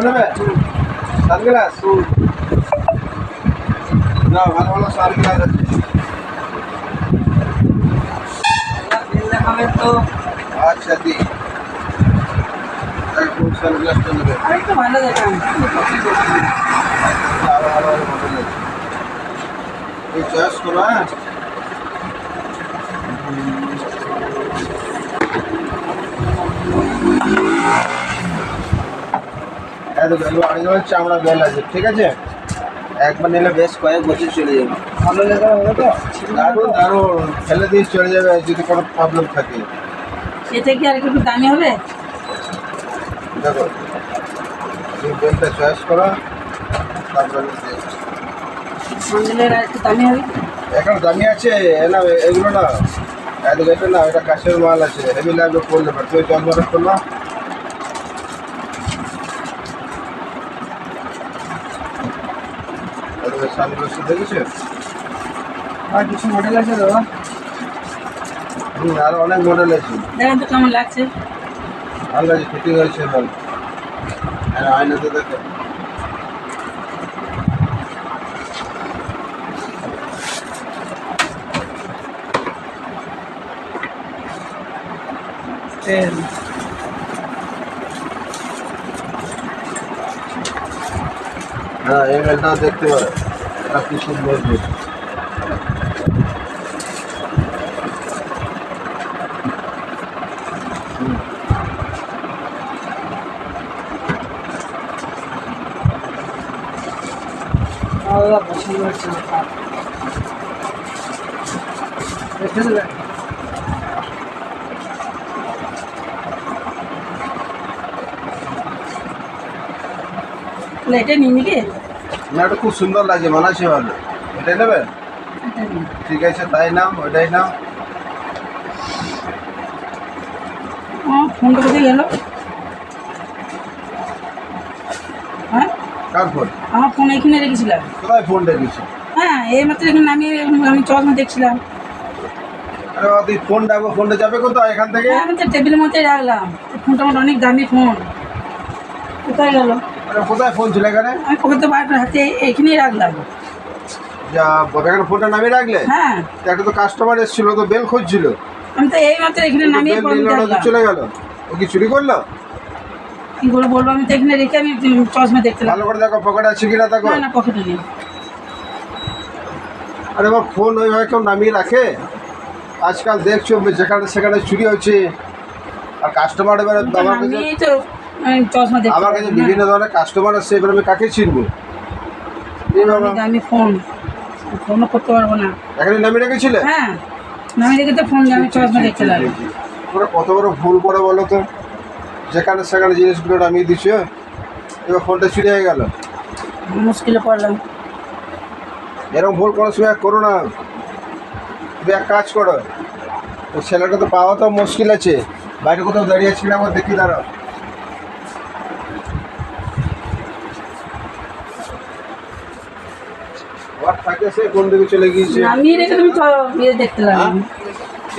নেবে সানগ্লাস না ভালো ভালো সানগ্লাস আছে দেখাবেন তো। আচ্ছা দি কোন সানগ্লাসটা নেবে আরেকটু ভালো দেখান। ভালো ভালো মডেল আছে এই চয়েস করো হ্যাঁ এত বেল অরিজিনাল চামড়া বেল আছে ঠিক আছে একবার নিলে বেশ কয়েক বছর চলে যাবে ভালো লেখা হবে তো? দারুণ দারুণ ফেলে দিয়ে চলে যাবে যদি কোনো প্রবলেম থাকে সেটা কি আর একটু দামি হবে? দেখো তুমি বেলটা চয়েস করো তারপরে স্যান্ডেলের আর একটু দামি হবে? এখন দামি আছে না এগুলো না এত এটা না এটা কাশের মাল আছে হেভি লাগবে করলে পারে তুমি জল করলো সানগ্লাস দেখেছো আর কিছু মডেল আছে দাদা? আরো অনেক মডেল আছে দেখেন তো কেমন লাগছে। ভালো আছে ফিটিং হয়েছে ভালো আর আয়নাতে দেখো হ্যাঁ এই বেলটা দেখতে পারো এটা কি সুন্দর বেল দাদা পছন্দ হচ্ছে না। রেখে দেবেন? তাহলে এটা নিয়ে নিবি? না এটা খুব সুন্দর লাগছে মানাচ্ছে ভালো এটাই নেবে এটা নিই। ঠিক আছে তাই নাম ওইটাই নাম ফোনটা কোথায় গেল? হ্যাঁ কার ফোন আমার ফোন এখানে রেখেছিলাম। কোথায় ফোন রেখেছি হ্যাঁ এই মাত্র এখানে আমি চশমা দেখছিলাম। আরে বাবা তুই ফোন ডাকবো ফোনটা যাবে কোথায় এখান থেকে হ্যাঁ আমি তো টেবিলের মধ্যে রাখলাম। ফোনটা আমার অনেক দামি ফোন। কোথায় গেল? আরে কোথায় ফোন ছিল এখানে আমি পকেটে বার করে হাতে এখানেই রাখলাম। যা এখানে ফোনটা নামিয়ে রাখলে হ্যাঁ তো একটা তো কাস্টমার এসেছিল তো বেল খুঁজছিল আমি তো এই মাত্র এখানে নামিয়ে বেল পরে নিল না তো রাখলাম। চলে গেল ও কি চুরি করলো কি করে বলবো আমি তো এখানে রেখে আমি চশমা দেখতে ভালো করে দেখো পকেটে আছে কিনা দেখো না না পকেটে নেই। আরে বাবা ফোন ওইভাবে কেউ নামিয়ে রাখে আজকাল দেখছো যেখানে সেখানে চুরি হচ্ছে আর কাস্টমার এবারে আমি তো আমার কাছে নামিয়েই তো আমি চশমা দেখতে আমার কাছে পারলাম না। বিভিন্ন ধরনের কাস্টমার আসছে এবার আমি কাকে চিনবো এই বাবা অনেক দামি ফোন ফোনও করতে পারবো না। এখানে নামিয়ে রেখেছিলে হ্যাঁ নামিয়ে রেখে তো ফোন আমি চশমা দেখতে লাগলাম। তোমরা কত বড় ভুল করে বলো তো যেখানে সেখানে জিনিসগুলো নামিয়ে দিচ্ছ এবার ফোনটা চুরি হয়ে গেল মুশকিলে পড়লাম। এরকম ভুল কোনো সময় করো না তুমি এক কাজ করো ওই ছেলেটা তো পাওয়া তো মুশকিল আছে বাইরে কোথাও দাঁড়িয়ে আছি না আমার দেখি দাঁড়াও ওর থাকে সে কোন দিকে চলে গিয়েছে নামিয়ে রেখে তুমি ইয়ে দেখতে লাগলাম।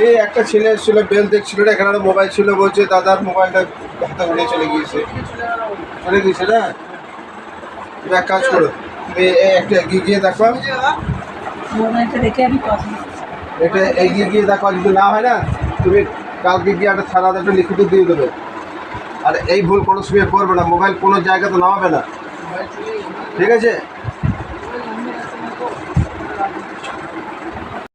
এই একটা ছেলে এসেছিল বেল দেখছিল না এখানে একটা মোবাইল ছিল বলছে দাদার মোবাইলটা হাতে উড়ে চলে গিয়েছে না তুমি এক কাজ করো তুমি একটা এগিয়ে গিয়ে দেখো মোবাইলটা দেখে আমি চশমা এটা এগিয়ে গিয়ে দেখো যদি না হয় না তুমি কালকে গিয়ে একটা থানাতে একটা লিখিত দিয়ে দেবে আর এই ভুল কোনো সময় করবে না মোবাইল কোনো জায়গাতে নামাবে না ঠিক আছে